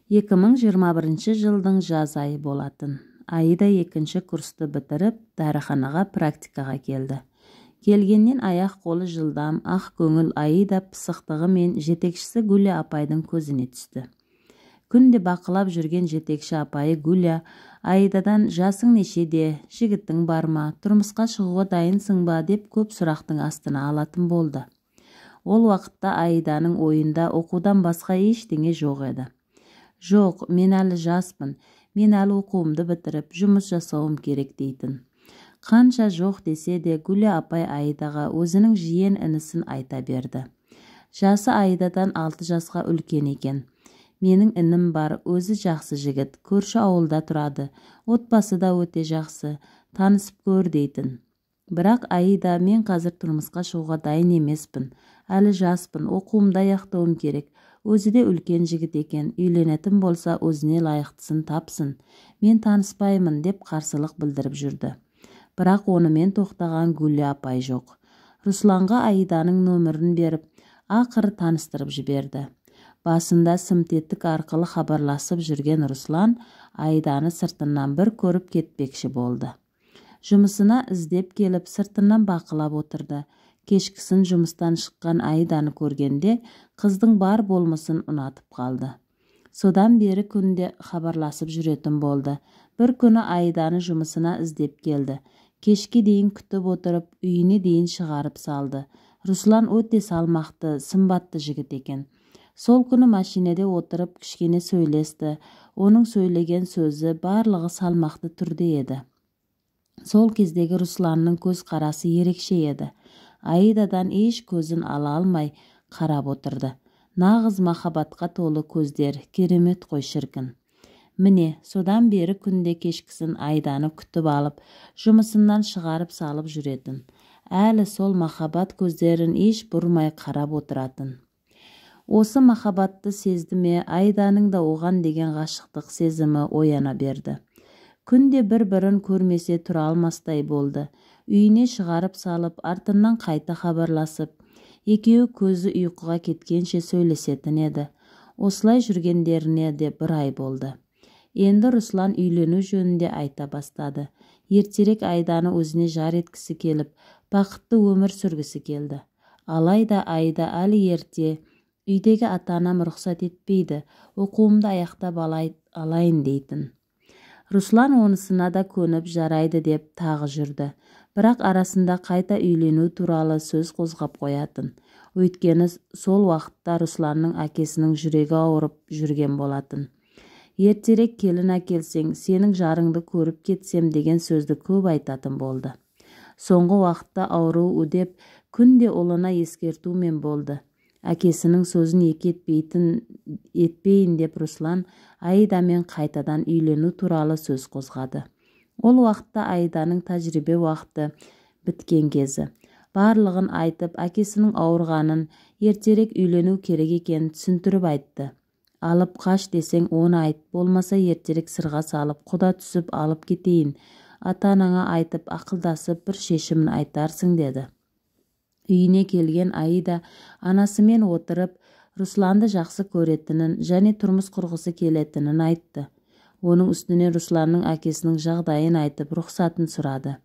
2021 жылдың жаз айы болатын. Аида 2-ші курсты бітіріп, дәріханаға практикаға келді. Келгеннен аяқ қолы жылдам, ақ көңіл Аида пысықтығы мен жетекшісі Гүлия апайдың көзіне түсті. Күнде бақылап жүрген жетекші апайы Гүлия Аидадан жасың нешеде, жігіттің бар ма, тұрмысқа шығуға дайынсың ба деп көп сұрақтың астына алатын болды. Ол уақытта Аиданың ойында оқудан басқа ештеңе жоқ еді. Жоқ, мен әлі жаспын, мен әлі оқуымды бітіріп, жұмыс жасауым керек дейтін. Қанша жоқ десе де Гүлия апай Аидаға өзінің жиен інісін айта берді. Жасы Аидадан 6 жасқа үлкен екен. Менің інім бар, өзі жақсы жігіт, көрші ауылда тұрады, отбасы да өте жақсы, танысып көр дейтін. Бірақ Аида, мен қазір тұрмысқа шығуға дайын емеспін, әлі жаспын, оқуымды аяқтауым керек. Өзі де үлкен жігіт екен, үйленетін болса өзіне лайықтысын тапсын. Мен таныспаймын деп қарсылық білдіріп жүрді. Бірақ онымен тоқтаған Гүлия апай жоқ. Русланға Аиданың нөмірін беріп, ақыры таныстырып жіберді. Басында сымтеттік арқылы хабарласып жүрген Руслан Аиданы сыртынан бір көріп кетпекші болды. Жұмысына іздеп келіп сыртынан бақылап отырды. Кешкісін жұмыстан шыққан Аиданы көргенде қыздың бар болмысын ұнатып қалды. Содан бері күнде хабарласып жүретін болды. Бір күні Аиданы жұмысына іздеп келді. Кешке дейін күтіп отырып, үйіне дейін шығарып салды. Руслан өте салмақты, сымбатты жігіт екен. Сол күні машинеде отырып кішкене сөйлесті. Оның сөйлеген сөзі барлығы салмақты түрде еді. Сол кездегі Русланның көз қарасы ерекше еді. Аидадан еш көзін ала алмай қарап отырды. Нағыз махаббатқа толы көздер, керемет қой шіркін. Міне, содан бері күнде кешкісін Аиданы күтіп алып, жұмысынан шығарып салып жүретін. Әлі сол махаббат көздерін еш бұрмай қарап отыратын. Осы махаббатты сезді ме, Айданың да оған деген ғашықтық сезімі ояна берді. Күнде бір-бірін көрмесе тұра алмастай болды. Үйіне шығарып салып, артынан қайта хабарласып, екеуі көзі ұйқыға кеткенше сөйлесетін еді. Осылай жүргендеріне де 1 ай болды. Енді Руслан үйлену жөнінде айта бастады. Ертерек Айданы өзіне жар еткісі келіп, бақытты өмір сүргісі келді. Алайда Аида әлі ерте, үйдегі ата-анам рұқсат етпейді, оқуымды аяқтап алайын дейтін. Руслан онысына да көніп жарайды деп тағы жүрді. Бірақ арасында қайта үйлену туралы сөз қозғап қоятын. Өйткені сол уақытта Русланның әкесінің жүрегі ауырып жүрген болатын. Ертерек келін әкелсең, сенің жарыңды көріп кетсем деген сөзді көп айтатын болды. Соңғы уақытта ауру үдеп, күнде ұлына ескертумен болды. Әкесінің сөзін екі етпейін деп Руслан Аидамен қайтадан үйлену туралы сөз қозғады. Ол уақытта Аиданың тәжірибе уақыты біткен кезі. Барлығын айтып, әкесінің ауырғанын, ертерек үйлену керек екенін түсіндіріп айтты. Алып қаш десең оны айт, болмаса ертерек сырға салып, құда түсіп алып кетейін. Ата-анаңа айтып, ақылдасып бір шешімін айтарсың деді. Үйіне келген Аида анасымен отырып, Русланды жақсы көретінін және тұрмыс құрғысы келетінін айтты. Оның үстіне Русланның әкесінің жағдайын айтып, рұқсатын сұрады.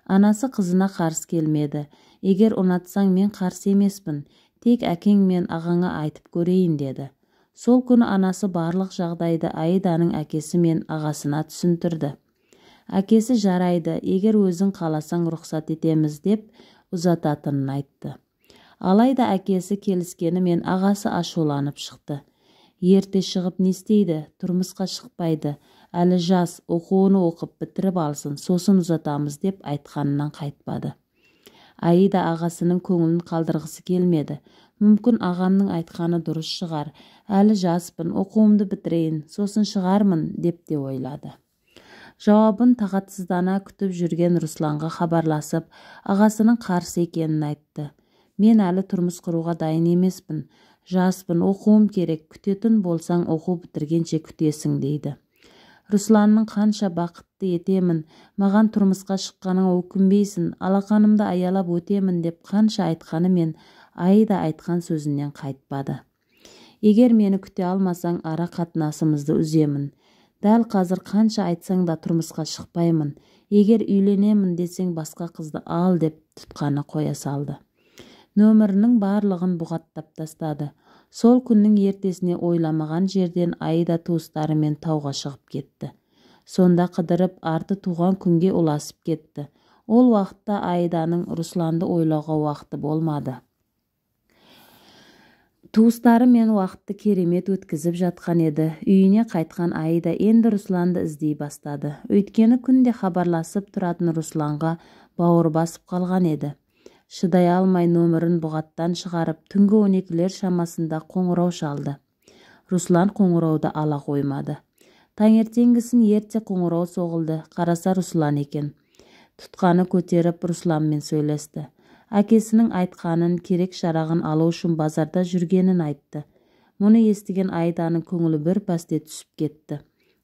Анасы қызына қарсы келмеді. Егер ұнатсаң мен қарсы емеспін, тек әкең мен ағаңа айтып көрейін деді. Сол күні анасы барлық жағдайды Аиданың әкесі мен ағасына түсіндірді. Әкесі жарайды, егер өзің қаласаң рұқсат етеміз деп ұзататынын айтты. Алайда әкесі келіскені мен ағасы ашуланып шықты. Ерте шығып не істейді, тұрмысқа шықпайды, әлі жас, оқуын оқып бітіріп алсын, сосын ұзатамыз деп айтқанынан қайтпады. Аида ағасының көңілін қалдырғысы келмеді. Мүмкін ағамның айтқаны дұрыс шығар, әлі жаспын, оқуымды бітірейін, сосын шығармын деп те ойлады. Жауабын тағатсыздана күтіп жүрген Русланға хабарласып, ағасының қарсы екенін айтты. Мен әлі тұрмыс құруға дайын емеспін, жаспын, оқуым керек, күтетін болсаң оқу бітіргенше күтесің дейді. Русланның қанша бақытты етемін, маған тұрмысқа шыққаныңа өкінбейсің, алақанымды аялап өтемін деп қанша айтқаны мен Аида айтқан сөзінен қайтпады. Егер мені күте алмасаң, ара қатынасымызды үземін. Дәл қазір қанша айтсаң да тұрмысқа шықпаймын. Егер үйленемін десең басқа қызды ал деп тұтқаны қоя салды. Нөмірінің барлығын бұғаттап тастады. Сол күннің ертесіне ойламаған жерден Аида туыстарымен тауға шығып кетті. Сонда қыдырып арты туған күнге ұласып кетті. Ол уақытта Аиданың Русланды ойлауға уақыты болмады. Туыстары мен уақытты керемет өткізіп жатқан еді. Үйіне қайтқан Аида енді Русланды іздей бастады. Өйткені күнде хабарласып тұратын Русланға бауыр басып қалған еді. Шыдай алмай нөмірін бұғаттан шығарып, түнгі 12-лер шамасында қоңырау шалды. Руслан қоңырауды ала қоймады. Таңертеңгісін ерте қоңырау соғылды. Қараса Руслан екен. Тұтқаны көтеріп Русланмен сөйлесті. Әкесінің айтқанын, керек шарағын алу үшін базарда жүргенін айтты. Мұны естіген Аиданың көңілі бір пәсте түсіп кетті.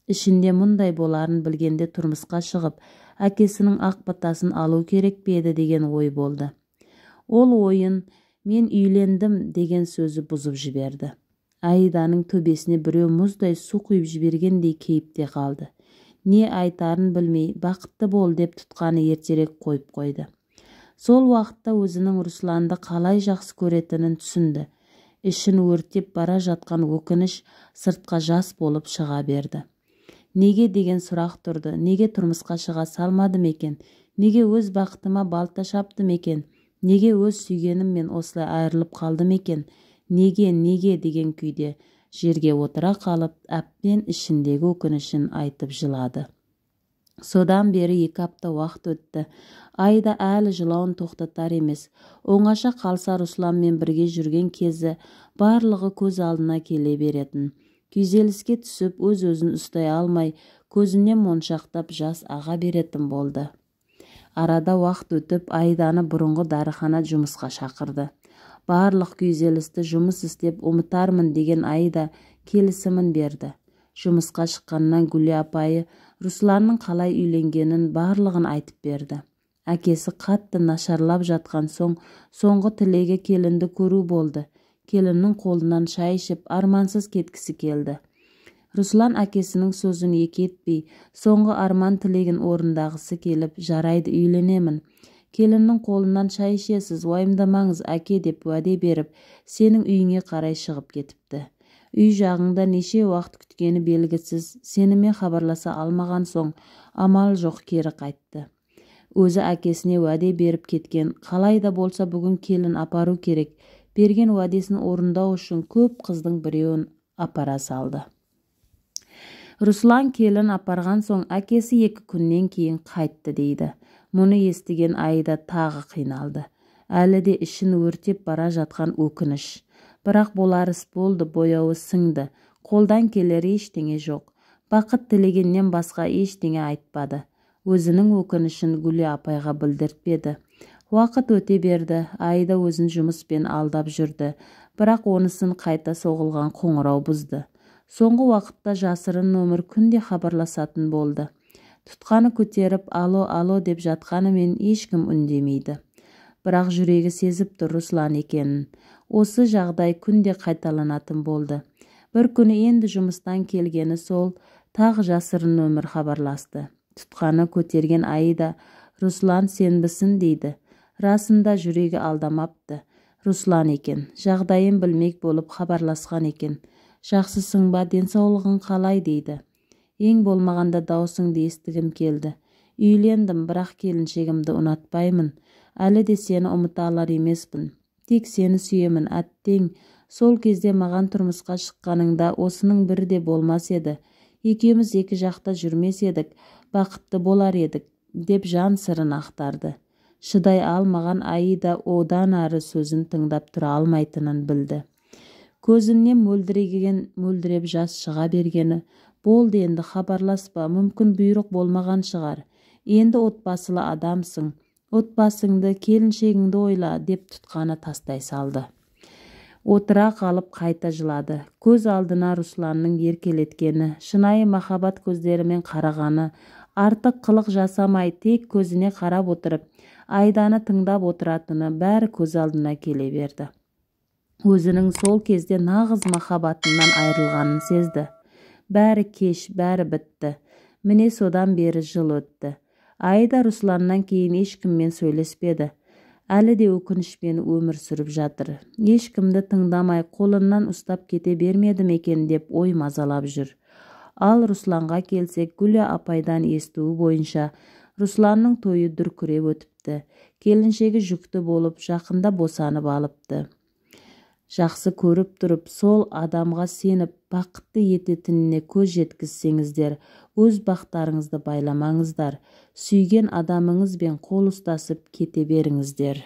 Ішінде мұндай боларын білгенде тұрмысқа шығып, әкесінің ақ батасын алу керек пе еді деген ой болды. Ол ойын «мен үйлендім» деген сөзі бұзып жіберді. Аиданың төбесіне біреу мұздай су құйып жібергендей кейіпте қалды. Не айтарын білмей, бақытты бол деп тұтқаны ертерек қойып қойды. Сол уақытта өзінің Русланды қалай жақсы көретінін түсінді. Ішін өртеп бара жатқан өкініш сыртқа жас болып шыға берді. Неге деген сұрақ тұрды. Неге тұрмысқа шыға салмадым екен? Неге өз бақытыма балта шаптым екен? Неге өз сүйгеніммен осылай айырылып қалдым екен? Неге деген күйде жерге отыра қалып, әбден ішіндегі өкінішін айтып жылады. Содан бері 2 апта уақыт өтті. Аида әлі жылауын тоқтатар емес. Оңаша қалса Русланмен бірге жүрген кезі барлығы көз алдына келе беретін. Күйзеліске түсіп, өз-өзін ұстай алмай, көзінен моншақтап жас аға беретін болды. Арада уақыт өтіп, Аиданы бұрынғы дәріхана жұмысқа шақырды. Барлық күйзелісті жұмыс істеп ұмытармын деген Аида келісімін берді. Жұмысқа шыққаннан Гүлия апайы Русланның қалай үйленгенін барлығын айтып берді. Әкесі қатты нашарлап жатқан соң, соңғы тілегі келінді көру болды. Келіннің қолынан шай ішіп, армансыз кеткісі келді. Руслан әкесінің сөзін екі етпей, соңғы арман тілегін орындағысы келіп, жарайды үйленемін. Келіннің қолынан шай ішесіз, уайымдамаңыз әке деп уәде беріп, сенің үйіңе қарай шығып кетіпті. Үй жағыңда неше уақыт күткені белгісіз, сенімен хабарласа алмаған соң, амал жоқ кері қайтты. Өзі әкесіне уәде беріп кеткен, қалай да болса бүгін келін апару керек. Берген уәдесін орындау үшін көп қыздың біреуін апара салды. Руслан келін апарған соң әкесі 2 күннен кейін қайтты дейді. Мұны естіген Аида тағы қиналды. Әлі де ішін өртеп бара жатқан өкініш. Бірақ болар іс болды, бояуы сіңді. Қолдан келер ештеңе жоқ. Бақыт тілегеннен басқа ештеңе айтпады. Өзінің өкінішін Гүлия апайға білдіртпеді. Уақыт өте берді. Аида өзін жұмыспен алдап жүрді. Бірақ онысын қайта соғылған қоңырау бұзды. Соңғы уақытта жасырын нөмір күнде хабарласатын болды. Тұтқаны көтеріп алло деп жатқанымен ешкім үндемейді. Бірақ жүрегі сезіп тұр Руслан екенін. Осы жағдай күнде қайталанатын болды. Бір күні енді жұмыстан келгені сол, тағы жасырын нөмір хабарласты. Тұтқаны көтерген Аида, Руслан сенбісін дейді. Расында жүрегі алдамапты. Руслан екен, жағдайын білмек болып хабарласқан екен. Жақсысың ба, денсаулығың қалай дейді. Ең болмағанда даусыңды естігім келді. Үйлендім, бірақ келіншегімді ұнатпаймын. Әлі де сені ұмыта алар емеспін. Тек сені сүйемін, әттең. Сол кезде маған тұрмысқа шыққаныңда осының бірі де болмас еді. Екеуміз 2 жақта жүрмес едік, бақытты болар едік, деп жан сырын ақтарды. Шыдай алмаған Аида одан ары сөзін тыңдап тұра алмайтынын білді. Көзінен мөлдіреп жас шыға бергені, болды енді хабарласпа, мүмкін бұйрық болмаған шығар. Енді отбасылы адамсың, отбасыңды, келіншегіңді ойла деп тұтқаны тастай салды. Отыра қалып қайта жылады. Көз алдына Русланның еркелеткені, шынайы махаббат көздерімен қарағаны, артық қылық жасамай тек көзіне қарап отырып, Аиданы тыңдап отыратыны бәрі көз алдына келе берді. өзінің сол кезде нағыз махаббатынан айырылғанын сезді. Бәрі кеш, бәрі бітті. Міне содан бері жыл өтті. Аида Русланнан кейін ешкіммен сөйлеспеді. Әлі де өкінішпен өмір сүріп жатыр. Ешкімді тыңдамай қолынан ұстап кете бермедім екен деп ой мазалап жүр. Ал Русланға келсек, Гүлия апайдан естуі бойынша Русланның тойы дүркіреп өтіпті. Келіншегі жүкті болып, жақында босанып алыпты. Жақсы көріп тұрып, сол адамға сеніп, бақытты ететініне көз жеткізсеңіздер, өз бақтарыңызды байламаңыздар, сүйген адамыңызбен қол ұстасып кете беріңіздер.